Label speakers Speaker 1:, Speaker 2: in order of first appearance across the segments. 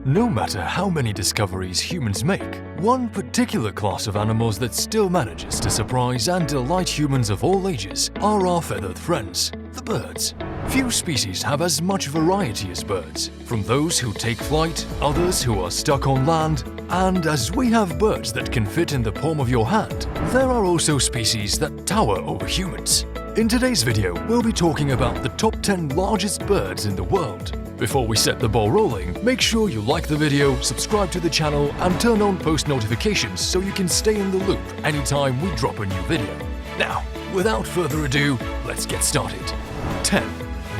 Speaker 1: No matter how many discoveries humans make, one particular class of animals that still manages to surprise and delight humans of all ages are our feathered friends, the birds. Few species have as much variety as birds, from those who take flight, others who are stuck on land, and as we have birds that can fit in the palm of your hand, there are also species that tower over humans. In today's video, we'll be talking about the top 10 largest birds in the world. Before we set the ball rolling, make sure you like the video, subscribe to the channel, and turn on post notifications so you can stay in the loop anytime we drop a new video. Now, without further ado, let's get started. 10.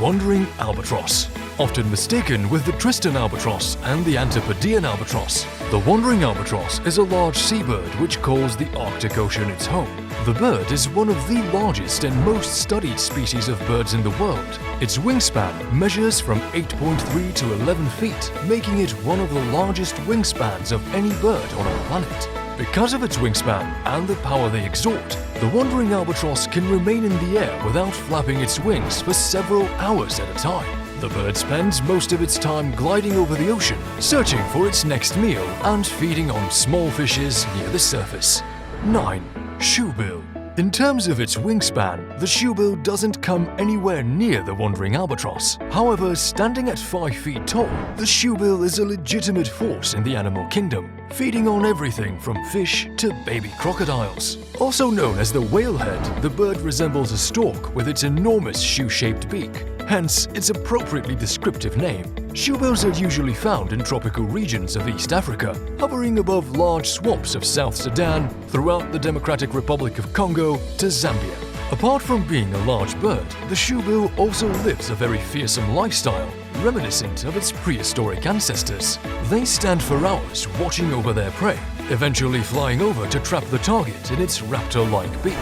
Speaker 1: Wandering albatross. Often mistaken with the Tristan albatross and the Antipodean albatross, the wandering albatross is a large seabird which calls the Arctic Ocean its home. The bird is one of the largest and most studied species of birds in the world. Its wingspan measures from 8.3 to 11 feet, making it one of the largest wingspans of any bird on our planet. Because of its wingspan and the power they exert, the wandering albatross can remain in the air without flapping its wings for several hours at a time. The bird spends most of its time gliding over the ocean, searching for its next meal and feeding on small fishes near the surface. 9. Shoebill. In terms of its wingspan, the shoebill doesn't come anywhere near the wandering albatross. However, standing at 5 feet tall, the shoebill is a legitimate force in the animal kingdom, feeding on everything from fish to baby crocodiles. Also known as the whalehead, the bird resembles a stork with its enormous shoe-shaped beak. Hence, its appropriately descriptive name. Shoebills are usually found in tropical regions of East Africa, hovering above large swamps of South Sudan, throughout the Democratic Republic of Congo to Zambia. Apart from being a large bird, the shoebill also lives a very fearsome lifestyle, reminiscent of its prehistoric ancestors. They stand for hours watching over their prey, eventually flying over to trap the target in its raptor-like beak.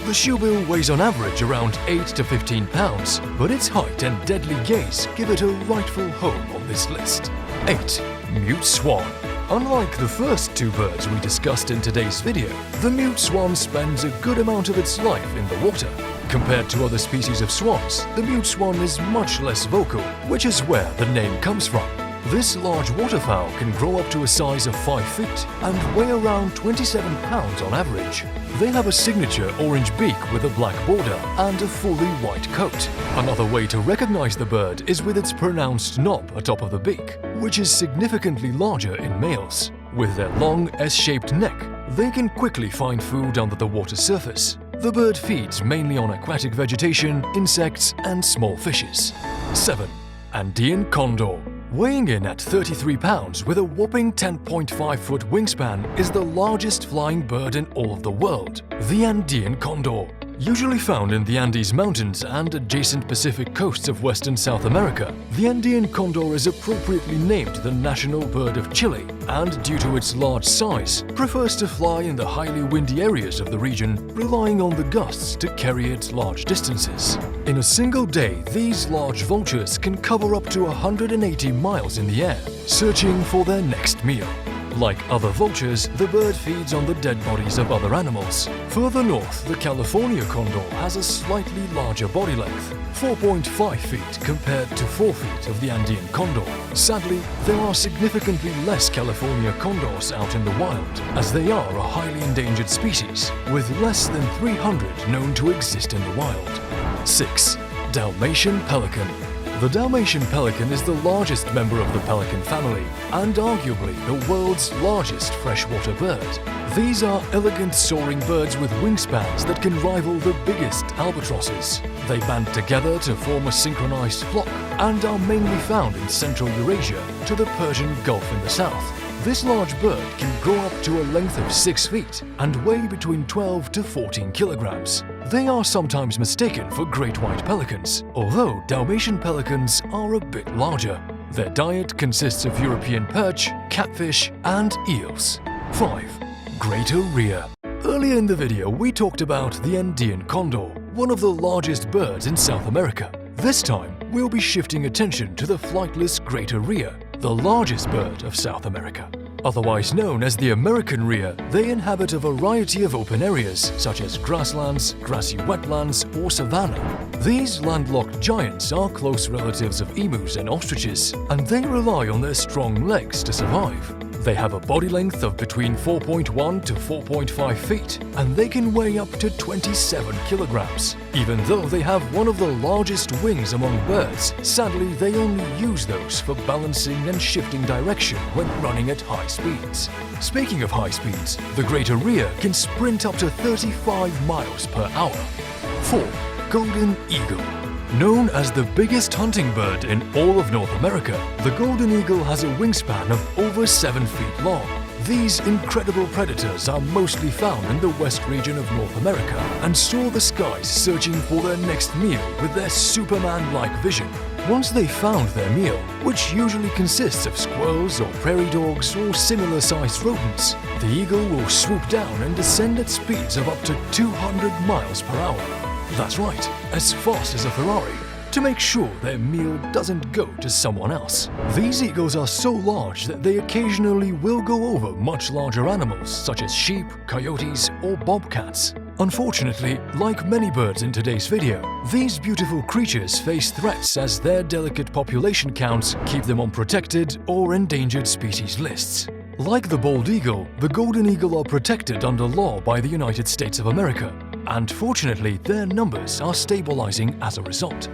Speaker 1: The shoebill weighs on average around 8 to 15 pounds, but its height and deadly gaze give it a rightful home on this list. 8. Mute swan. Unlike the first two birds we discussed in today's video, the mute swan spends a good amount of its life in the water. Compared to other species of swans, the mute swan is much less vocal, which is where the name comes from. This large waterfowl can grow up to a size of 5 feet and weigh around 27 pounds on average. They have a signature orange beak with a black border and a fully white coat. Another way to recognize the bird is with its pronounced knob atop of the beak, which is significantly larger in males. With their long S-shaped neck, they can quickly find food under the water surface. The bird feeds mainly on aquatic vegetation, insects, and small fishes. 7. Andean condor. Weighing in at 33 pounds with a whopping 10.5-foot wingspan is the largest flying bird in all of the world, the Andean condor. Usually found in the Andes Mountains and adjacent Pacific coasts of Western South America, the Andean condor is appropriately named the national bird of Chile and, due to its large size, prefers to fly in the highly windy areas of the region, relying on the gusts to carry it large distances. In a single day, these large vultures can cover up to 180 miles in the air, searching for their next meal. Like other vultures, the bird feeds on the dead bodies of other animals. Further north, the California condor has a slightly larger body length, 4.5 feet compared to 4 feet of the Andean condor. Sadly, there are significantly less California condors out in the wild, as they are a highly endangered species, with less than 300 known to exist in the wild. 6. Dalmatian pelican. The Dalmatian pelican is the largest member of the pelican family and arguably the world's largest freshwater bird. These are elegant soaring birds with wingspans that can rival the biggest albatrosses. They band together to form a synchronized flock and are mainly found in central Eurasia to the Persian Gulf in the south. This large bird can grow up to a length of 6 feet and weigh between 12 to 14 kilograms. They are sometimes mistaken for great white pelicans, although Dalmatian pelicans are a bit larger. Their diet consists of European perch, catfish, and eels. 5. Greater rhea. Earlier in the video, we talked about the Andean condor, one of the largest birds in South America. This time, we'll be shifting attention to the flightless greater rhea, the largest bird of South America. Otherwise known as the American rhea, they inhabit a variety of open areas such as grasslands, grassy wetlands, or savanna. These landlocked giants are close relatives of emus and ostriches, and they rely on their strong legs to survive. They have a body length of between 4.1 to 4.5 feet, and they can weigh up to 27 kilograms. Even though they have one of the largest wings among birds, sadly they only use those for balancing and shifting direction when running at high speeds. Speaking of high speeds, the greater rhea can sprint up to 35 miles per hour. 4. Golden eagle. Known as the biggest hunting bird in all of North America, the golden eagle has a wingspan of over 7 feet long. These incredible predators are mostly found in the west region of North America and soar the skies searching for their next meal with their Superman-like vision. Once they've found their meal, which usually consists of squirrels or prairie dogs or similar-sized rodents, the eagle will swoop down and descend at speeds of up to 200 miles per hour. That's right, as fast as a Ferrari, to make sure their meal doesn't go to someone else. These eagles are so large that they occasionally will go over much larger animals such as sheep, coyotes, or bobcats. Unfortunately, like many birds in today's video, these beautiful creatures face threats as their delicate population counts keep them on protected or endangered species lists. Like the bald eagle, the golden eagle are protected under law by the United States of America, and fortunately their numbers are stabilizing as a result.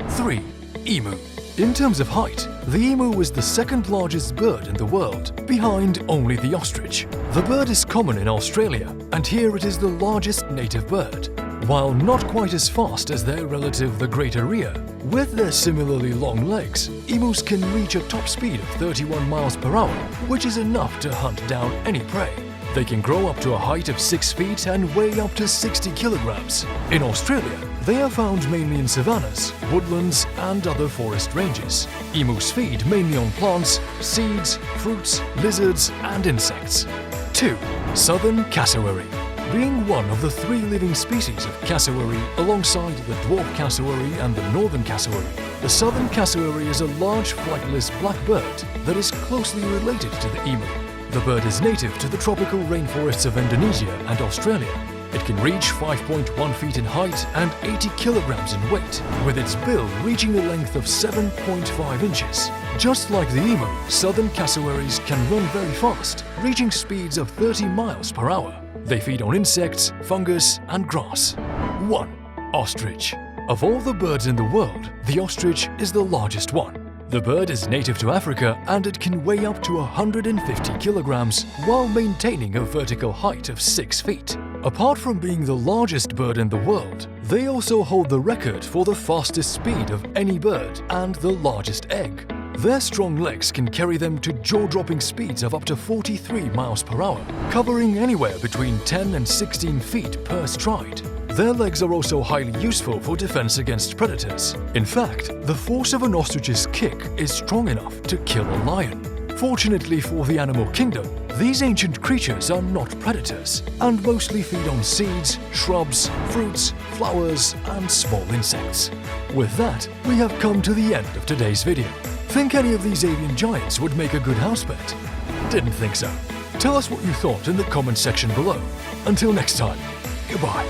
Speaker 1: 3. Emu. In terms of height, the emu is the second largest bird in the world, behind only the ostrich. The bird is common in Australia, and here it is the largest native bird. While not quite as fast as their relative the greater rhea, with their similarly long legs, emus can reach a top speed of 31 miles per hour, which is enough to hunt down any prey. They can grow up to a height of 6 feet and weigh up to 60 kilograms. In Australia, they are found mainly in savannas, woodlands, and other forest ranges. Emus feed mainly on plants, seeds, fruits, lizards, and insects. 2. Southern cassowary. Being one of the 3 living species of cassowary alongside the dwarf cassowary and the northern cassowary, the southern cassowary is a large flightless black bird that is closely related to the emu. The bird is native to the tropical rainforests of Indonesia and Australia. It can reach 5.1 feet in height and 80 kilograms in weight, with its bill reaching a length of 7.5 inches. Just like the emu, southern cassowaries can run very fast, reaching speeds of 30 miles per hour. They feed on insects, fungus, and grass. 1. Ostrich. Of all the birds in the world, the ostrich is the largest one. The bird is native to Africa and it can weigh up to 150 kilograms while maintaining a vertical height of 6 feet. Apart from being the largest bird in the world, they also hold the record for the fastest speed of any bird and the largest egg. Their strong legs can carry them to jaw-dropping speeds of up to 43 miles per hour, covering anywhere between 10 and 16 feet per stride. Their legs are also highly useful for defense against predators. In fact, the force of an ostrich's kick is strong enough to kill a lion. Fortunately for the animal kingdom, these ancient creatures are not predators and mostly feed on seeds, shrubs, fruits, flowers, and small insects. With that, we have come to the end of today's video. Think any of these avian giants would make a good house pet? Didn't think so? Tell us what you thought in the comment section below. Until next time, goodbye.